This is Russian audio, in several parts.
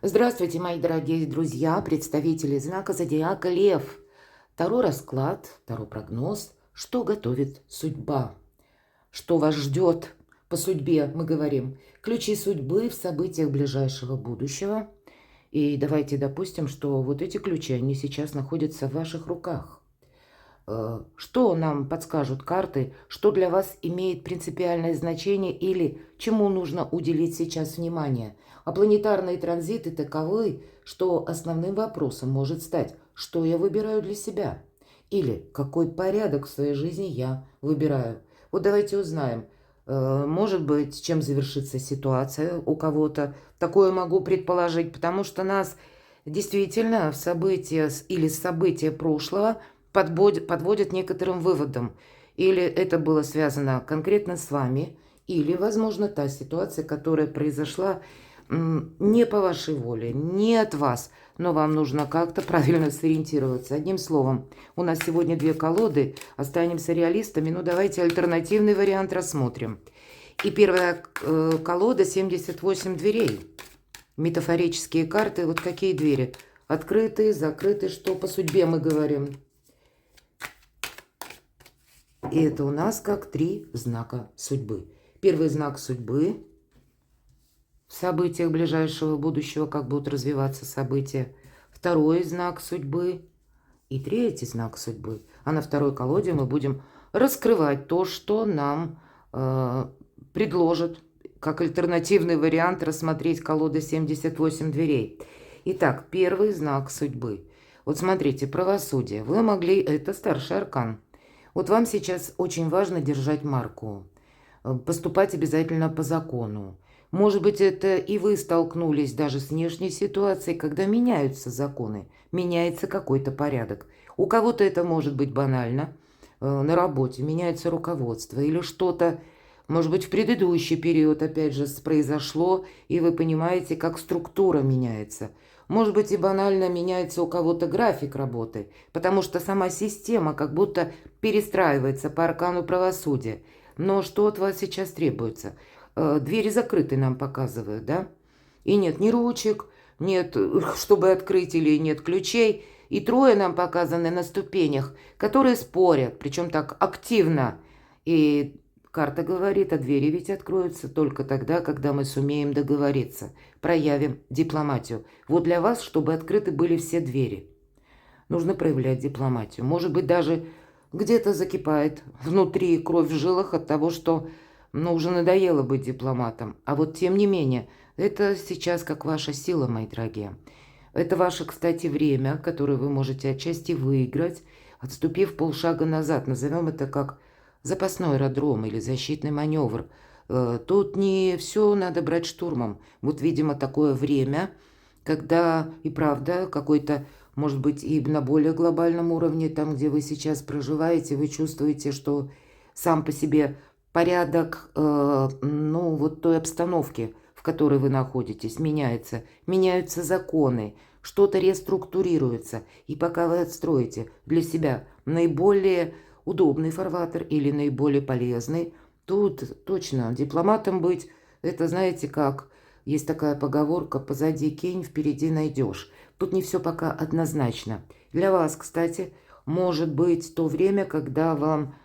Здравствуйте, мои дорогие друзья, представители знака зодиака Лев. Второй расклад, второй прогноз. Что готовит судьба? Что вас ждет по судьбе, мы говорим. Ключи судьбы в событиях ближайшего будущего. И давайте допустим, что вот эти ключи, они сейчас находятся в ваших руках. Что нам подскажут карты, что для вас имеет принципиальное значение или чему нужно уделить сейчас внимание? А планетарные транзиты таковы, что основным вопросом может стать, что я выбираю для себя? Или какой порядок в своей жизни я выбираю? Вот давайте узнаем, может быть, чем завершится ситуация у кого-то. Такое могу предположить, потому что нас действительно в события или события прошлого подводят некоторым выводам. Или это было связано конкретно с вами, или, возможно, та ситуация, которая произошла не по вашей воле, не от вас, но вам нужно как-то правильно сориентироваться. Одним словом, у нас сегодня две колоды, останемся реалистами, но давайте альтернативный вариант рассмотрим. И первая колода 78 дверей. Метафорические карты, вот какие двери? Открытые, закрытые, что по судьбе мы говорим. И это у нас как три знака судьбы. Первый знак судьбы в событиях ближайшего будущего, как будут развиваться события. Второй знак судьбы и третий знак судьбы. А на второй колоде мы будем раскрывать то, что нам предложат как альтернативный вариант рассмотреть колода 78 дверей. Итак, первый знак судьбы. Вот смотрите, правосудие. Вы могли... Это старший аркан. Вот вам сейчас очень важно держать марку, поступать обязательно по закону. Может быть, это и вы столкнулись даже с внешней ситуацией, когда меняются законы, меняется какой-то порядок. У кого-то это может быть банально, на работе меняется руководство или что-то, может быть, в предыдущий период, опять же, произошло, и вы понимаете, как структура меняется. Может быть, и банально меняется у кого-то график работы, потому что сама система как будто перестраивается по аркану правосудия. Но что от вас сейчас требуется? Двери закрыты нам показывают, да? И нет ни ручек, нет, чтобы открыть, или нет ключей. И трое нам показаны на ступенях, которые спорят, причем так активно. И карта говорит, а двери ведь откроются только тогда, когда мы сумеем договориться, проявим дипломатию. Вот для вас, чтобы открыты были все двери, нужно проявлять дипломатию. Может быть, даже где-то закипает внутри кровь в жилах от того, что уже надоело быть дипломатом. А вот тем не менее, это сейчас как ваша сила, мои дорогие. Это ваше, кстати, время, которое вы можете отчасти выиграть, отступив полшага назад. Назовем это как запасной аэродром или защитный маневр. Тут не все надо брать штурмом. Вот, видимо, такое время, когда и правда какой-то, может быть, и на более глобальном уровне, там, где вы сейчас проживаете, вы чувствуете, что сам по себе порядок, вот той обстановки, в которой вы находитесь, меняется. Меняются законы, что-то реструктурируется. И пока вы отстроите для себя наиболее удобный фарватер или наиболее полезный, тут точно дипломатом быть, это знаете как, есть такая поговорка, позади кинь, впереди найдешь. Тут не все пока однозначно. Для вас, кстати, может быть то время, когда вам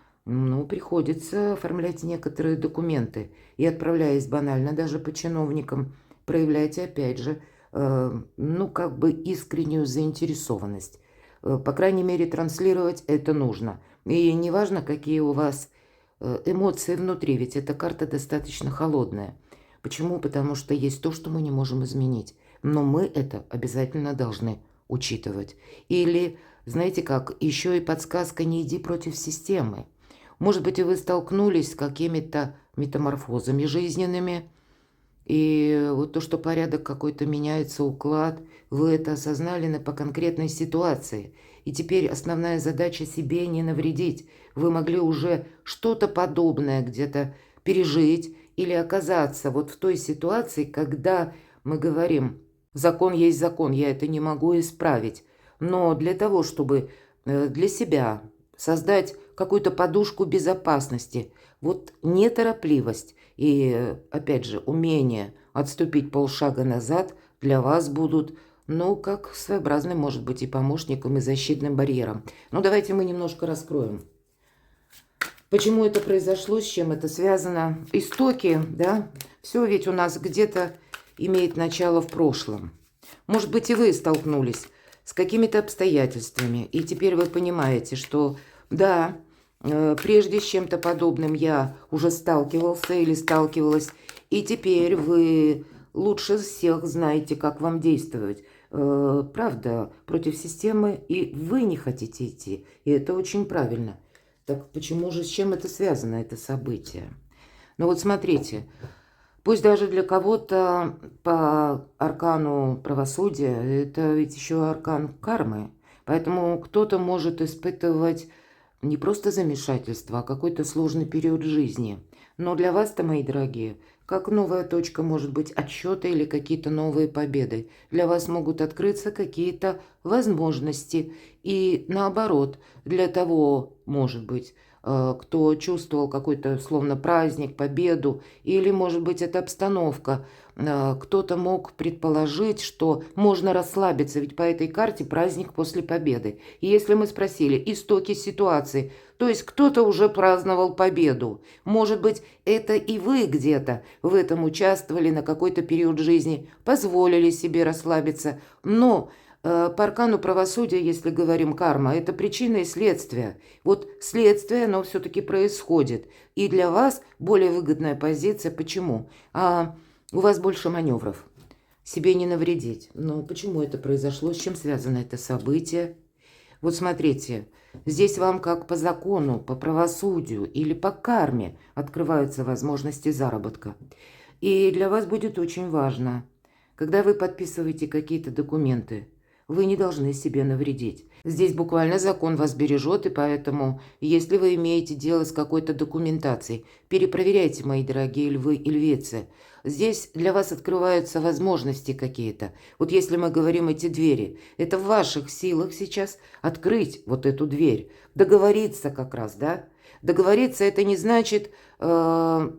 приходится оформлять некоторые документы. И отправляясь банально даже по чиновникам, проявляйте опять же, искреннюю заинтересованность. По крайней мере, транслировать это нужно. И неважно, какие у вас эмоции внутри, ведь эта карта достаточно холодная. Почему? Потому что есть то, что мы не можем изменить. Но мы это обязательно должны учитывать. Или, знаете как, еще и подсказка «не иди против системы». Может быть, и вы столкнулись с какими-то метаморфозами жизненными, и вот то, что порядок какой-то меняется, уклад, вы это осознали по конкретной ситуации. И теперь основная задача себе не навредить. Вы могли уже что-то подобное где-то пережить или оказаться вот в той ситуации, когда мы говорим, закон есть закон, я это не могу исправить. Но для того, чтобы для себя создать какую-то подушку безопасности, вот неторопливость и, опять же, умение отступить полшага назад для вас будут, ну, как своеобразным, может быть, и помощником, и защитным барьером. Ну, давайте мы немножко раскроем. Почему это произошло, с чем это связано? Истоки, да, все ведь у нас где-то имеет начало в прошлом. Может быть, и вы столкнулись с какими-то обстоятельствами, и теперь вы понимаете, что да, прежде с чем-то подобным я уже сталкивался или сталкивалась, и теперь вы лучше всех знаете, как вам действовать. Правда, против системы, и вы не хотите идти, и это очень правильно. Так почему же, с чем это связано, это событие? Ну вот смотрите, пусть даже для кого-то по аркану правосудия, это ведь еще аркан кармы, поэтому кто-то может испытывать не просто замешательство, а какой-то сложный период жизни. Но для вас-то, мои дорогие, как новая точка может быть отсчета или какие-то новые победы. Для вас могут открыться какие-то возможности. И наоборот, для того, может быть, кто чувствовал какой-то словно праздник, победу, или, может быть, это обстановка. Кто-то мог предположить, что можно расслабиться, ведь по этой карте праздник после победы. И если мы спросили истоки ситуации, то есть кто-то уже праздновал победу. Может быть, это и вы где-то в этом участвовали на какой-то период жизни, позволили себе расслабиться. Но по аркану правосудия, если говорим карма, это причина и следствие. Вот следствие, оно все-таки происходит. И для вас более выгодная позиция. Почему? У вас больше маневров. Себе не навредить. Но почему это произошло? С чем связано это событие? Вот смотрите, здесь вам как по закону, по правосудию или по карме открываются возможности заработка. И для вас будет очень важно, когда вы подписываете какие-то документы, вы не должны себе навредить. Здесь буквально закон вас бережет, и поэтому, если вы имеете дело с какой-то документацией, перепроверяйте, мои дорогие львы и львицы. Здесь для вас открываются возможности какие-то. Вот если мы говорим эти двери, это в ваших силах сейчас открыть вот эту дверь, договориться как раз, да? Договориться это не значит, по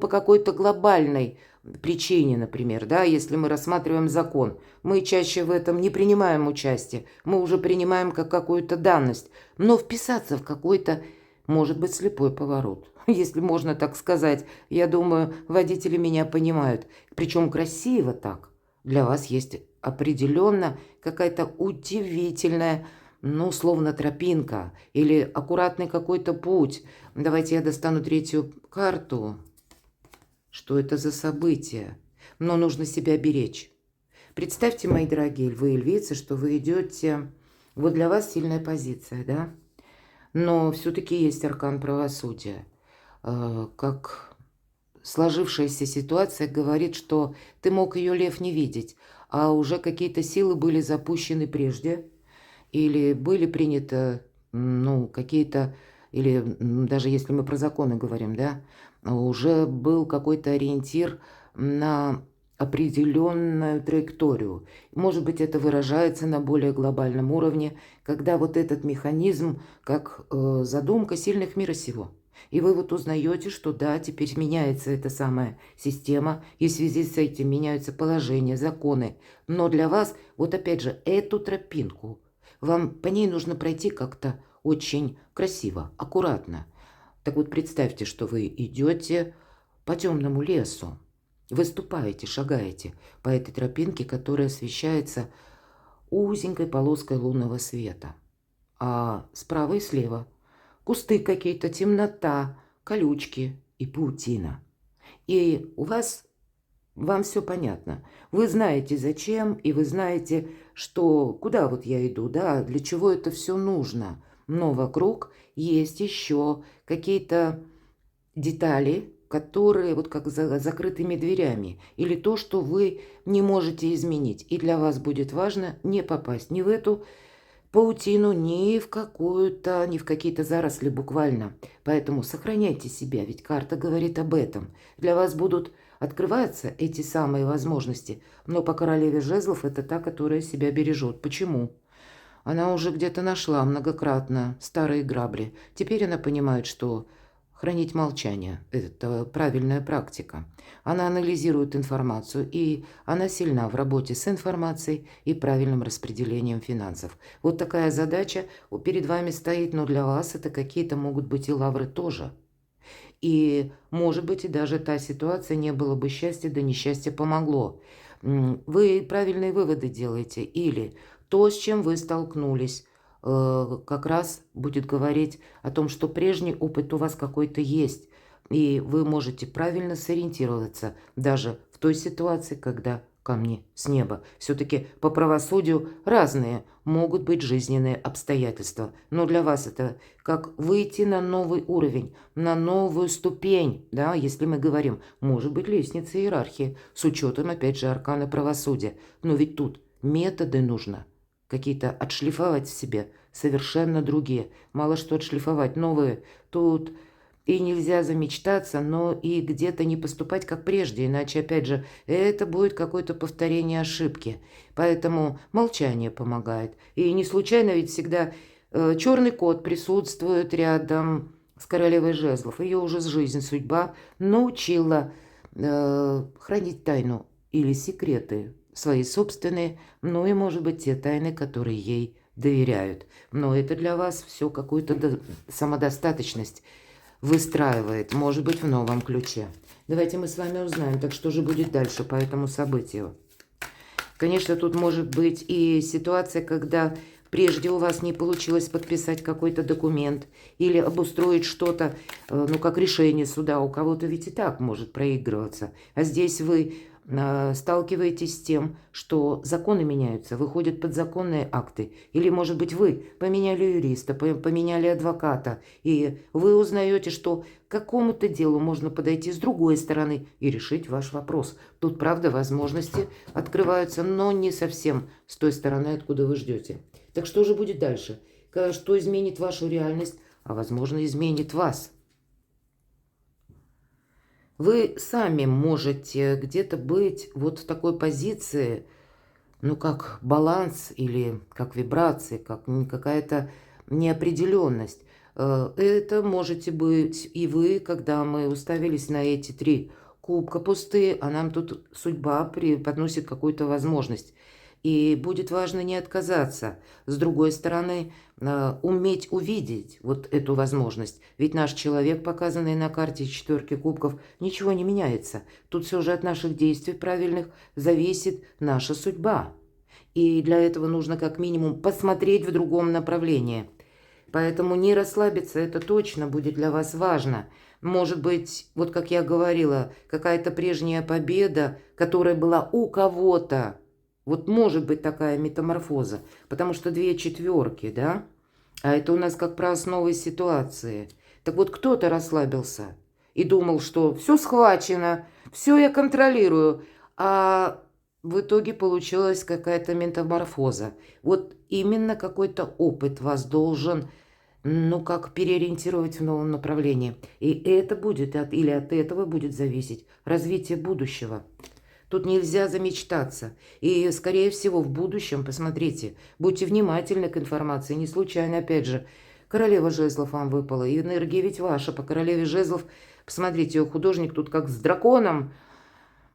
какой-то глобальной причине, например, да, если мы рассматриваем закон, мы чаще в этом не принимаем участие, мы уже принимаем как какую-то данность, но вписаться в какой-то, может быть, слепой поворот, если можно так сказать. Я думаю, водители меня понимают, причем красиво так. Для вас есть определенно какая-то удивительная, словно тропинка или аккуратный какой-то путь. Давайте я достану третью карту. Что это за событие? Но нужно себя беречь. Представьте, мои дорогие львы и львицы, что вы идете... Вот для вас сильная позиция, да? Но все-таки есть аркан правосудия. Как сложившаяся ситуация говорит, что ты мог ее, лев, не видеть, а уже какие-то силы были запущены прежде, или были приняты, какие-то... Или даже если мы про законы говорим, да, уже был какой-то ориентир на определенную траекторию. Может быть, это выражается на более глобальном уровне, когда вот этот механизм, как задумка сильных мира сего. И вы вот узнаете, что да, теперь меняется эта самая система, и в связи с этим меняются положения, законы. Но для вас, вот опять же, эту тропинку, вам по ней нужно пройти как-то очень красиво, аккуратно. Так вот, представьте, что вы идете по темному лесу, выступаете, шагаете по этой тропинке, которая освещается узенькой полоской лунного света. А справа и слева кусты какие-то, темнота, колючки и паутина. И вам все понятно. Вы знаете, зачем, и вы знаете, что куда вот я иду, да, для чего это все нужно. Но вокруг есть еще какие-то детали, которые вот как за закрытыми дверями, или то, что вы не можете изменить. И для вас будет важно не попасть ни в эту паутину, ни в какие-то заросли буквально. Поэтому сохраняйте себя, ведь карта говорит об этом. Для вас будут открываться эти самые возможности, но по королеве жезлов это та, которая себя бережет. Почему? Она уже где-то нашла многократно старые грабли. Теперь она понимает, что хранить молчание. Это правильная практика. Она анализирует информацию, и она сильна в работе с информацией и правильным распределением финансов. Вот такая задача перед вами стоит, но для вас это какие-то могут быть и лавры тоже. И, может быть, и даже та ситуация не было бы счастья, да несчастье помогло. Вы правильные выводы делаете, или то, с чем вы столкнулись, как раз будет говорить о том, что прежний опыт у вас какой-то есть, и вы можете правильно сориентироваться даже в той ситуации, когда камни с неба. Все-таки по правосудию разные могут быть жизненные обстоятельства, но для вас это как выйти на новый уровень, на новую ступень, да, если мы говорим, может быть, лестница иерархии, с учетом, опять же, аркана правосудия. Но ведь тут методы нужно какие-то отшлифовать в себе, совершенно другие. Мало что отшлифовать, новые. Тут и нельзя замечтаться, но и где-то не поступать как прежде, иначе, опять же, это будет какое-то повторение ошибки. Поэтому молчание помогает. И не случайно ведь всегда черный кот присутствует рядом с королевой жезлов. Ее уже с жизнь судьба научила хранить тайну или секреты свои собственные, ну и, может быть, те тайны, которые ей доверяют. Но это для вас все какую-то самодостаточность выстраивает, может быть, в новом ключе. Давайте мы с вами узнаем, так что же будет дальше по этому событию. Конечно, тут может быть и ситуация, когда прежде у вас не получилось подписать какой-то документ или обустроить что-то, ну, как решение суда. У кого-то ведь и так может проигрываться. А здесь вы сталкиваетесь с тем, что законы меняются, выходят подзаконные акты. Или, может быть, вы поменяли юриста, поменяли адвоката, и вы узнаете, что к какому-то делу можно подойти с другой стороны и решить ваш вопрос. Тут, правда, возможности открываются, но не совсем с той стороны, откуда вы ждете. Так что же будет дальше? Что изменит вашу реальность, а, возможно, изменит вас? Вы сами можете где-то быть вот в такой позиции, ну, как баланс или как вибрации, как какая-то неопределенность. Это можете быть и вы, когда мы уставились на эти 3 кубка пустые, а нам тут судьба преподносит какую-то возможность. И будет важно не отказаться. С другой стороны, уметь увидеть вот эту возможность. Ведь наш человек, показанный на карте 4 кубков, ничего не меняется. Тут все же от наших действий правильных зависит наша судьба. И для этого нужно как минимум посмотреть в другом направлении. Поэтому не расслабиться, это точно будет для вас важно. Может быть, вот как я говорила, какая-то прежняя победа, которая была у кого-то. Вот может быть такая метаморфоза, потому что 2 четверки, да? А это у нас как про основы ситуации. Так вот, кто-то расслабился и думал, что все схвачено, все я контролирую, а в итоге получилась какая-то метаморфоза. Вот именно какой-то опыт вас должен, ну, как переориентировать в новом направлении. И это будет, или от этого будет зависеть развитие будущего. Тут нельзя замечтаться. И, скорее всего, в будущем, посмотрите, будьте внимательны к информации. Не случайно, опять же, королева жезлов вам выпала. И энергия ведь ваша по королеве жезлов. Посмотрите, художник тут как с драконом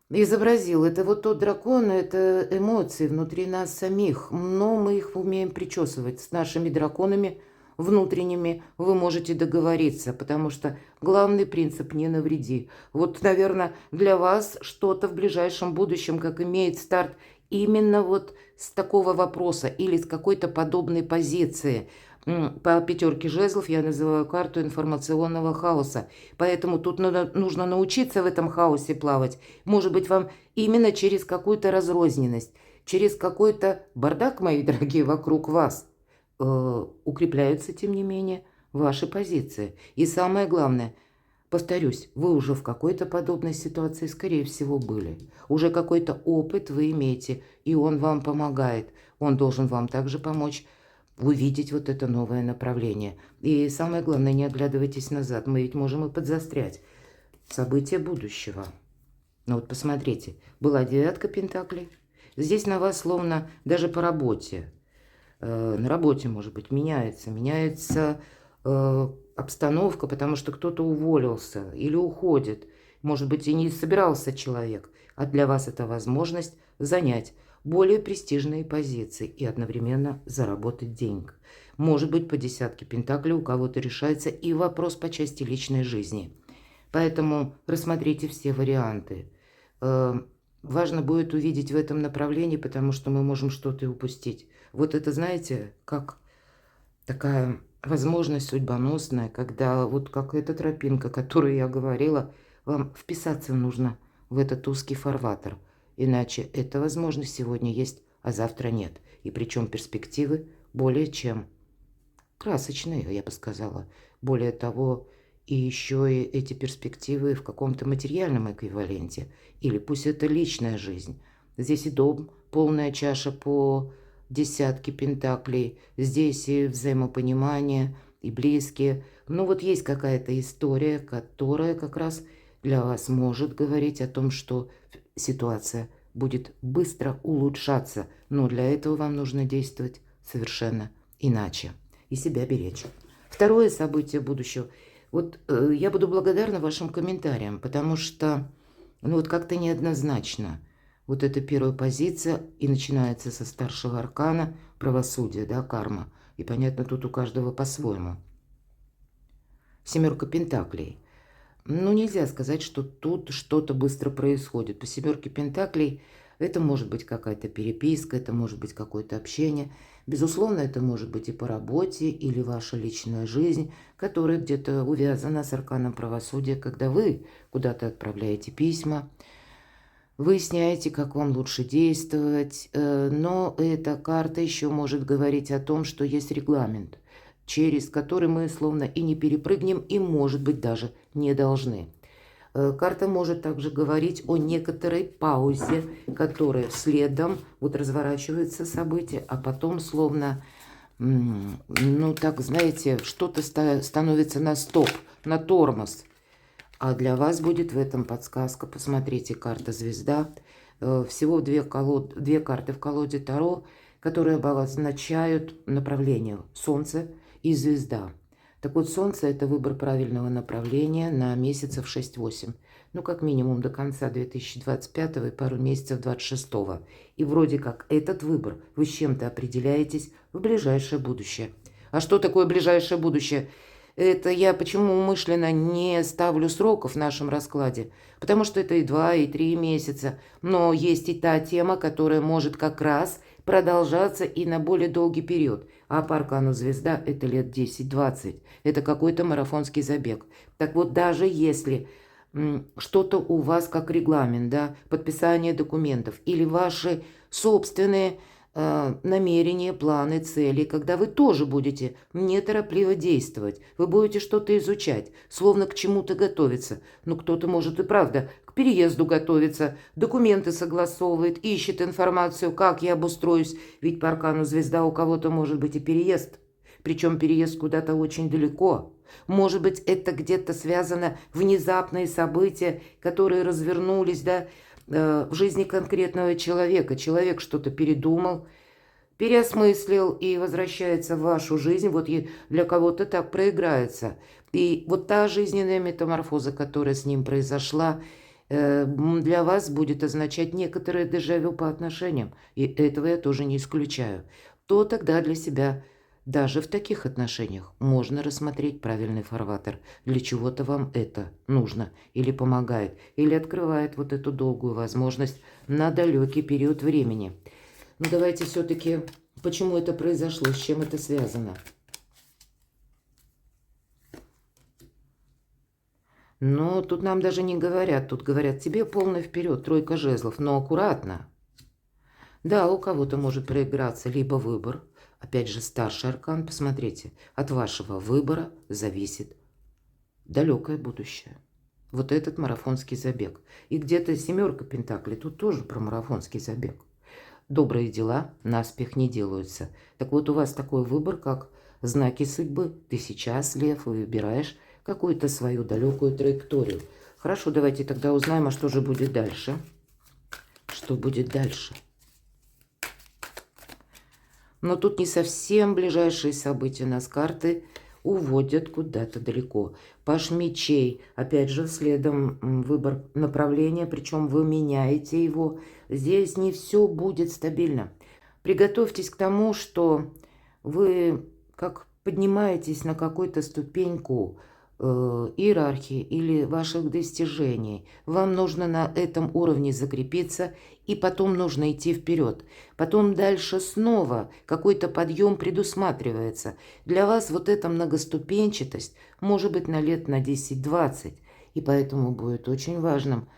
изобразил. Это вот тот дракон, это эмоции внутри нас самих. Но мы их умеем причесывать. С нашими драконами внутренними вы можете договориться, потому что главный принцип «не навреди». Вот, наверное, для вас что-то в ближайшем будущем, как имеет старт, именно вот с такого вопроса или с какой-то подобной позиции. По 5 жезлов я называю карту информационного хаоса. Поэтому тут нужно научиться в этом хаосе плавать. Может быть, вам именно через какую-то разрозненность, через какой-то бардак, мои дорогие, вокруг вас укрепляются, тем не менее, ваши позиции. И самое главное, повторюсь, вы уже в какой-то подобной ситуации, скорее всего, были. Уже какой-то опыт вы имеете, и он вам помогает. Он должен вам также помочь увидеть вот это новое направление. И самое главное, не оглядывайтесь назад. Мы ведь можем и подзастрять. События будущего. Ну вот посмотрите, была 9 пентаклей. Здесь на вас словно даже по работе. На работе, может быть, меняется обстановка, потому что кто-то уволился или уходит. Может быть, и не собирался человек, а для вас это возможность занять более престижные позиции и одновременно заработать денег. Может быть, по десятке пентаклей у кого-то решается и вопрос по части личной жизни. Поэтому рассмотрите все варианты. Важно будет увидеть в этом направлении, потому что мы можем что-то и упустить. Вот это, знаете, как такая возможность судьбоносная, когда вот как эта тропинка, которую я говорила, вам вписаться нужно в этот узкий фарватер. Иначе эта возможность сегодня есть, а завтра нет. И причем перспективы более чем красочные, я бы сказала. Более того, и еще и эти перспективы в каком-то материальном эквиваленте. Или пусть это личная жизнь. Здесь и дом, полная чаша по десятке пентаклей. Здесь и взаимопонимание, и близкие. Но вот есть какая-то история, которая как раз для вас может говорить о том, что ситуация будет быстро улучшаться. Но для этого вам нужно действовать совершенно иначе и себя беречь. Второе событие будущего. Вот я буду благодарна вашим комментариям, потому что вот как-то неоднозначно. Вот эта первая позиция и начинается со старшего аркана правосудия, да, карма. И понятно, тут у каждого по-своему. Семерка пентаклей. Ну, нельзя сказать, что тут что-то быстро происходит. По семерке пентаклей это может быть какая-то переписка, это может быть какое-то общение. Безусловно, это может быть и по работе, или ваша личная жизнь, которая где-то увязана с арканом правосудия, когда вы куда-то отправляете письма, выясняете, как вам лучше действовать. Но эта карта еще может говорить о том, что есть регламент, через который мы словно и не перепрыгнем, и, может быть, даже не должны. Карта может также говорить о некоторой паузе, которая следом вот разворачивается событие, а потом словно, ну так, знаете, что-то становится на стоп, на тормоз. А для вас будет в этом подсказка. Посмотрите, карта звезда. Всего две карты в колоде Таро, которые обозначают направление. Солнце и звезда. Так вот, Солнце – это выбор правильного направления на месяцев 6-8. Ну, как минимум до конца 2025 и пару месяцев 2026. И вроде как этот выбор вы с чем-то определяетесь в ближайшее будущее. А что такое ближайшее будущее? Это я почему умышленно не ставлю сроков в нашем раскладе? Потому что это и 2, и 3 месяца. Но есть и та тема, которая может как раз продолжаться и на более долгий период. А по аркану звезда это лет 10-20. Это какой-то марафонский забег. Так вот, даже если что-то у вас как регламент, да, подписание документов или ваши собственные намерения, планы, цели, когда вы тоже будете неторопливо действовать, вы будете что-то изучать, словно к чему-то готовиться. Ну, кто-то может и правда к переезду готовиться, документы согласовывает, ищет информацию, как я обустроюсь, ведь по аркану звезда у кого-то может быть и переезд, причем переезд куда-то очень далеко. Может быть, это где-то связано внезапные события, которые развернулись, да, в жизни конкретного человека. Человек что-то передумал, переосмыслил и возвращается в вашу жизнь. Вот для кого-то так проиграется. И вот та жизненная метаморфоза, которая с ним произошла, для вас будет означать некоторое дежавю по отношениям. И этого я тоже не исключаю. То тогда для себя даже в таких отношениях можно рассмотреть правильный фарватер. Для чего-то вам это нужно или помогает, или открывает вот эту долгую возможность на далекий период времени. Но давайте все-таки, почему это произошло, с чем это связано. Но тут нам даже не говорят, тут говорят тебе полный вперед, тройка жезлов, но аккуратно. Да, у кого-то может проиграться либо выбор. Опять же, старший аркан, посмотрите, от вашего выбора зависит далекое будущее. Вот этот марафонский забег. И где-то семерка пентаклей, тут тоже про марафонский забег. Добрые дела наспех не делаются. Так вот, у вас такой выбор, как знаки судьбы. Ты сейчас, лев, выбираешь какую-то свою далекую траекторию. Хорошо, давайте тогда узнаем, а что же будет дальше. Что будет дальше? Но тут не совсем ближайшие события. Нас карты уводят куда-то далеко. Паш мечей, опять же, следом выбор направления, причем вы меняете его. Здесь не все будет стабильно. Приготовьтесь к тому, что вы как поднимаетесь на какую-то ступеньку иерархии или ваших достижений. Вам нужно на этом уровне закрепиться, и потом нужно идти вперед. Потом дальше снова какой-то подъем предусматривается. Для вас вот эта многоступенчатость может быть на лет на 10-20. И поэтому будет очень важным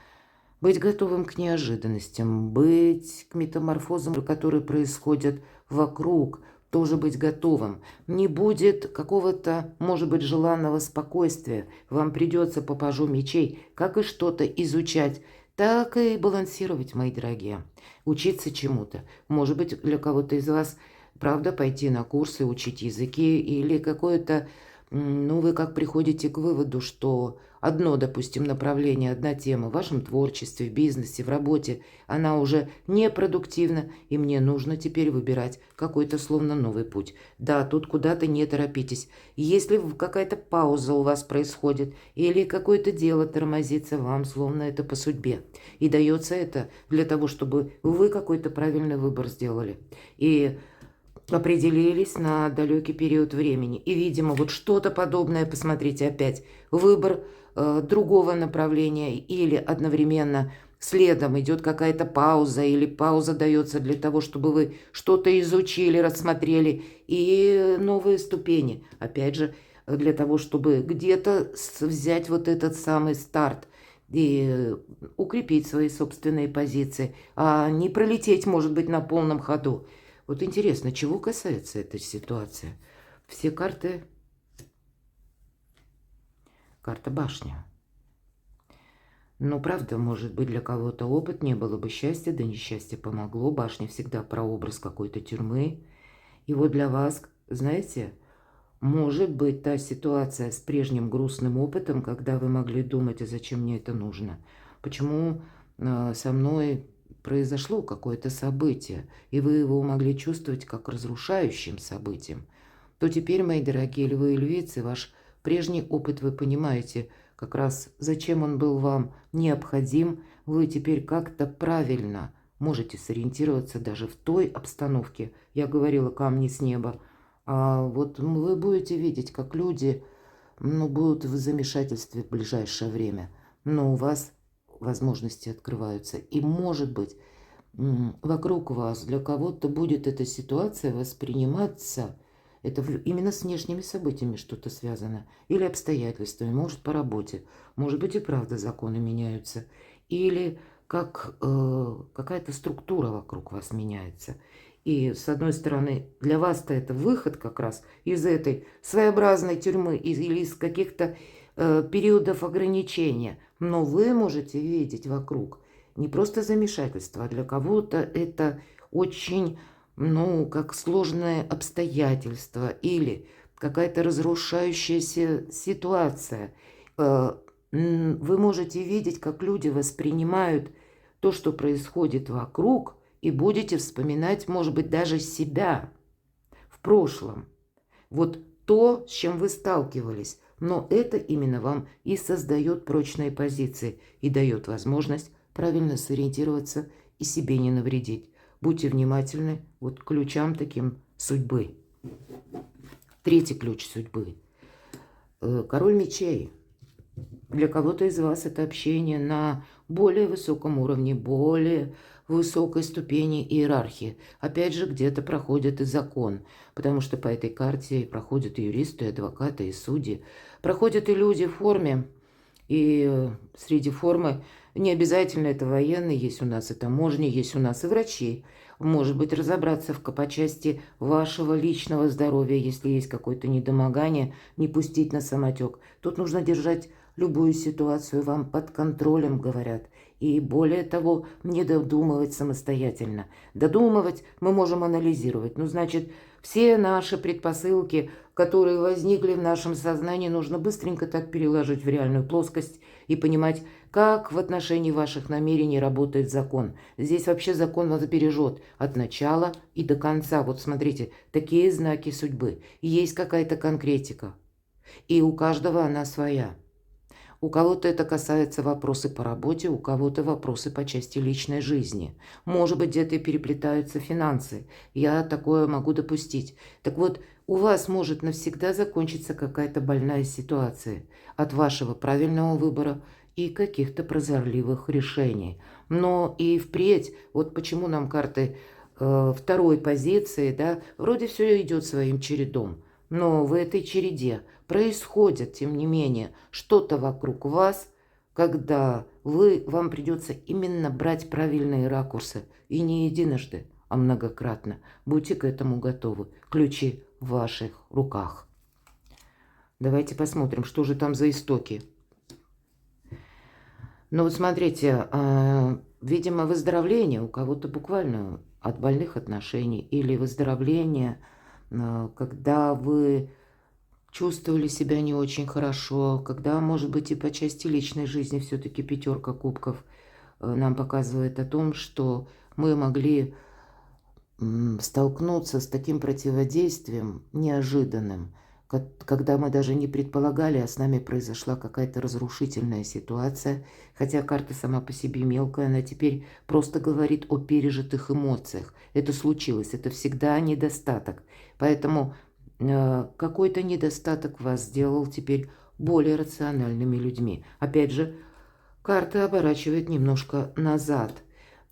быть готовым к неожиданностям, быть к метаморфозам, которые происходят вокруг, тоже быть готовым. Не будет какого-то, может быть, желанного спокойствия. Вам придется по пажу мечей как и что-то изучать, так и балансировать, мои дорогие. Учиться чему-то. Может быть, для кого-то из вас, правда, пойти на курсы, учить языки или какое-то, ну, вы как приходите к выводу, что одно, допустим, направление, одна тема в вашем творчестве, в бизнесе, в работе, она уже непродуктивна, и мне нужно теперь выбирать какой-то словно новый путь. Да, тут куда-то не торопитесь. Если какая-то пауза у вас происходит, или какое-то дело тормозится, вам словно это по судьбе. И дается это для того, чтобы вы какой-то правильный выбор сделали. И определились на далекий период времени. И, видимо, вот что-то подобное, посмотрите опять, выбор другого направления или одновременно следом идет какая-то пауза, или пауза дается для того, чтобы вы что-то изучили, рассмотрели, и новые ступени, опять же, для того, чтобы где-то взять вот этот самый старт и укрепить свои собственные позиции, а не пролететь, может быть, на полном ходу. Вот интересно, чего касается эта ситуация? Все карты... Карта башня. Ну, правда, может быть, для кого-то опыт, не было бы счастья, да несчастье помогло. Башня всегда про образ какой-то тюрьмы. И вот для вас, знаете, может быть та ситуация с прежним грустным опытом, когда вы могли думать, а зачем мне это нужно? Почему со мной произошло какое-то событие, и вы его могли чувствовать как разрушающим событием? То теперь, мои дорогие львы и львицы, ваш прежний опыт вы понимаете, как раз зачем он был вам необходим, вы теперь как-то правильно можете сориентироваться даже в той обстановке. Я говорила, камни с неба. А вот вы будете видеть, как люди, ну, будут в замешательстве в ближайшее время. Но у вас возможности открываются. И, может быть, вокруг вас для кого-то будет эта ситуация восприниматься... Это именно с внешними событиями что-то связано. Или обстоятельствами, может, по работе. Может быть, и правда законы меняются. Или как какая-то структура вокруг вас меняется. И, с одной стороны, для вас-то это выход как раз из этой своеобразной тюрьмы или из каких-то периодов ограничения. Но вы можете видеть вокруг не просто замешательство, а для кого-то это очень... ну, как сложное обстоятельство или какая-то разрушающаяся ситуация. Вы можете видеть, как люди воспринимают то, что происходит вокруг, и будете вспоминать, может быть, даже себя в прошлом. Вот то, с чем вы сталкивались. Но это именно вам и создает прочные позиции и дает возможность правильно сориентироваться и себе не навредить. Будьте внимательны вот к ключам таким судьбы. Третий ключ судьбы. Король мечей. Для кого-то из вас это общение на более высоком уровне, более высокой ступени иерархии. Опять же, где-то проходит и закон, потому что по этой карте проходят и юристы, и адвокаты, и судьи. Проходят и люди в форме, и среди формы не обязательно это военные, есть у нас и таможни, есть у нас и врачи. Может быть, разобраться по части вашего личного здоровья, если есть какое-то недомогание, не пустить на самотек. Тут нужно держать любую ситуацию вам под контролем, говорят. И более того, не додумывать самостоятельно. Додумывать мы можем анализировать. Ну, значит, все наши предпосылки, которые возникли в нашем сознании, нужно быстренько так переложить в реальную плоскость и понимать, как в отношении ваших намерений работает закон. Здесь вообще закон вас бережет от начала и до конца. Вот смотрите, такие знаки судьбы. Есть какая-то конкретика. И у каждого она своя. У кого-то это касается вопросы по работе, у кого-то вопросы по части личной жизни. Может быть, где-то и переплетаются финансы. Я такое могу допустить. Так вот, у вас может навсегда закончиться какая-то больная ситуация от вашего правильного выбора и каких-то прозорливых решений. Но и впредь, вот почему нам карты второй позиции, да, вроде все идет своим чередом. Но в этой череде происходит, тем не менее, что-то вокруг вас, когда вам придется именно брать правильные ракурсы. И не единожды, а многократно. Будьте к этому готовы. Ключи в ваших руках. Давайте посмотрим, что же там за истоки. Ну вот смотрите, видимо, выздоровление у кого-то буквально от больных отношений или выздоровление, когда вы чувствовали себя не очень хорошо, когда, может быть, и по части личной жизни все-таки пятерка кубков нам показывает о том, что мы могли столкнуться с таким противодействием неожиданным, когда мы даже не предполагали, а с нами произошла какая-то разрушительная ситуация, хотя карта сама по себе мелкая, она теперь просто говорит о пережитых эмоциях. Это случилось, это всегда недостаток. Поэтому какой-то недостаток вас сделал теперь более рациональными людьми. Опять же, карта оборачивает немножко назад.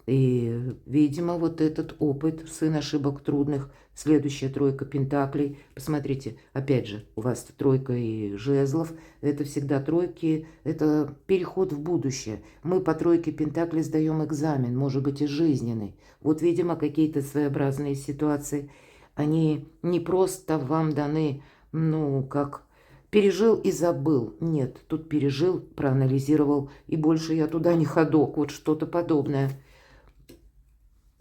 И, видимо, вот этот опыт, сын ошибок трудных, следующая тройка пентаклей. Посмотрите, опять же, у вас тройка и жезлов. Это всегда тройки, это переход в будущее. Мы по тройке пентаклей сдаем экзамен, может быть, и жизненный. Вот, видимо, какие-то своеобразные ситуации, они не просто вам даны, ну, как пережил и забыл. Нет, тут пережил, проанализировал, и больше я туда не ходок. Вот что-то подобное.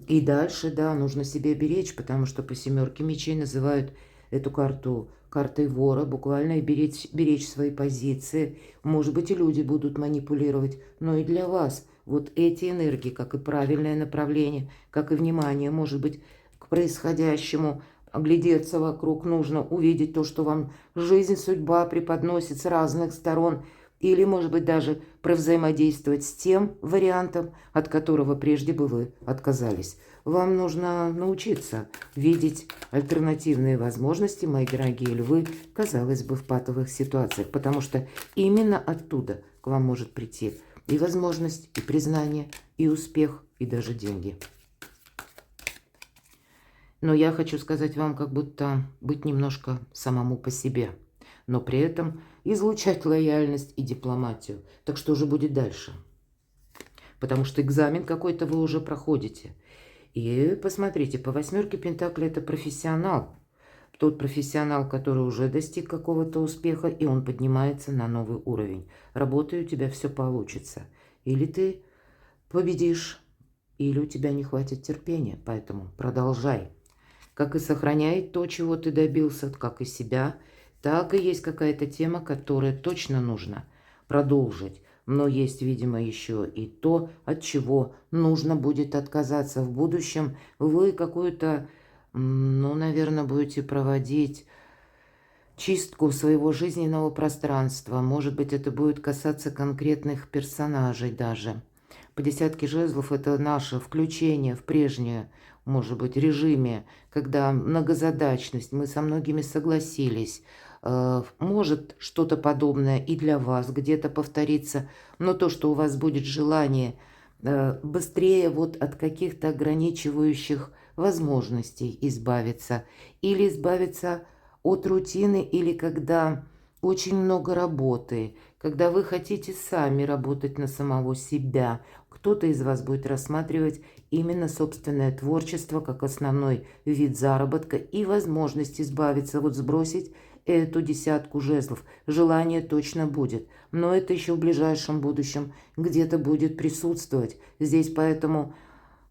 И дальше, да, нужно себя беречь, потому что по семерке мечей называют эту карту картой вора, буквально и беречь свои позиции. Может быть, и люди будут манипулировать, но и для вас вот эти энергии, как и правильное направление, как и внимание, может быть, к происходящему, оглядеться вокруг, нужно увидеть то, что вам жизнь, судьба преподносит с разных сторон, или, может быть, даже провзаимодействовать с тем вариантом, от которого прежде бы вы отказались. Вам нужно научиться видеть альтернативные возможности, мои дорогие львы, казалось бы, в патовых ситуациях, потому что именно оттуда к вам может прийти и возможность, и признание, и успех, и даже деньги. Но я хочу сказать вам, как будто быть немножко самому по себе, но при этом излучать лояльность и дипломатию. Так что же будет дальше? Потому что экзамен какой-то вы уже проходите. И посмотрите, по восьмерке пентаклей это профессионал. Тот профессионал, который уже достиг какого-то успеха, и он поднимается на новый уровень. Работой у тебя все получится. Или ты победишь, или у тебя не хватит терпения. Поэтому продолжай. Как и сохраняй то, чего ты добился, как и себя, так и есть какая-то тема, которую точно нужно продолжить. Но есть, видимо, еще и то, от чего нужно будет отказаться в будущем. Вы какую-то, ну, наверное, будете проводить чистку своего жизненного пространства. Может быть, это будет касаться конкретных персонажей даже. По десятке жезлов это наше включение в прежнее, может быть, режиме, когда многозадачность, мы со многими согласились. Может что-то подобное и для вас где-то повториться, но то, что у вас будет желание быстрее вот от каких-то ограничивающих возможностей избавиться, или избавиться от рутины, или когда очень много работы, когда вы хотите сами работать на самого себя. Кто-то из вас будет рассматривать именно собственное творчество как основной вид заработка и возможность избавиться, вот сбросить эту десятку жезлов. Желание точно будет, но это еще в ближайшем будущем где-то будет присутствовать. Здесь поэтому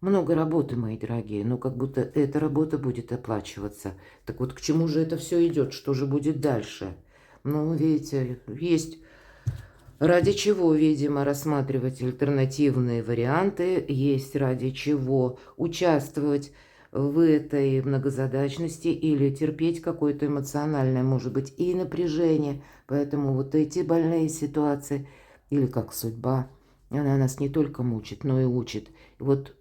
много работы, мои дорогие, но как будто эта работа будет оплачиваться. Так вот, к чему же это все идет? Что же будет дальше? Ну, видите, есть ради чего, видимо, рассматривать альтернативные варианты, есть ради чего участвовать в этой многозадачности или терпеть какое-то эмоциональное, может быть, и напряжение. Поэтому вот эти больные ситуации, или как судьба, она нас не только мучит, но и учит. И вот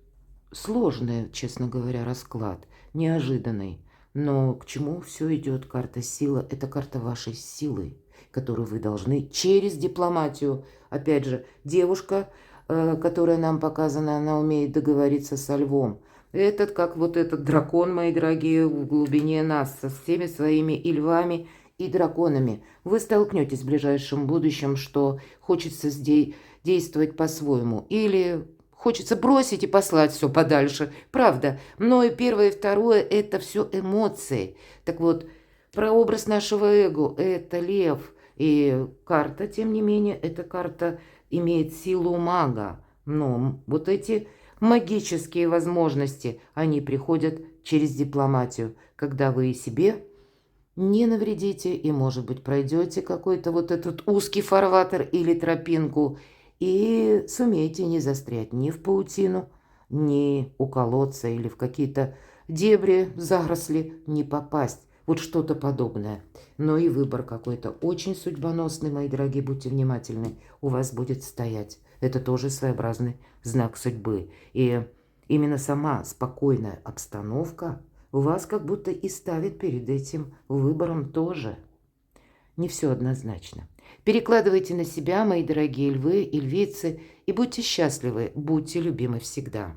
сложный, честно говоря, расклад, неожиданный. Но к чему все идет? Карта сила – это карта вашей силы, которую вы должны через дипломатию. Опять же, девушка, которая нам показана, она умеет договориться со львом. Этот, как вот этот дракон, мои дорогие, в глубине нас, со всеми своими и львами, и драконами. Вы столкнетесь в ближайшем будущем, что хочется здесь действовать по-своему. Или хочется бросить и послать все подальше. Правда. Но и первое, и второе – это все эмоции. Так вот, прообраз нашего эго – это лев. И карта, тем не менее, эта карта имеет силу мага. Но вот эти магические возможности, они приходят через дипломатию, когда вы и себе не навредите и, может быть, пройдете какой-то вот этот узкий фарватер или тропинку и сумеете не застрять ни в паутину, ни уколоться или в какие-то дебри, заросли не попасть. Вот что-то подобное. Но и выбор какой-то очень судьбоносный, мои дорогие, будьте внимательны, у вас будет стоять. Это тоже своеобразный знак судьбы. И именно сама спокойная обстановка у вас как будто и ставит перед этим выбором тоже. Не все однозначно. Перекладывайте на себя, мои дорогие львы и львицы, и будьте счастливы, будьте любимы всегда.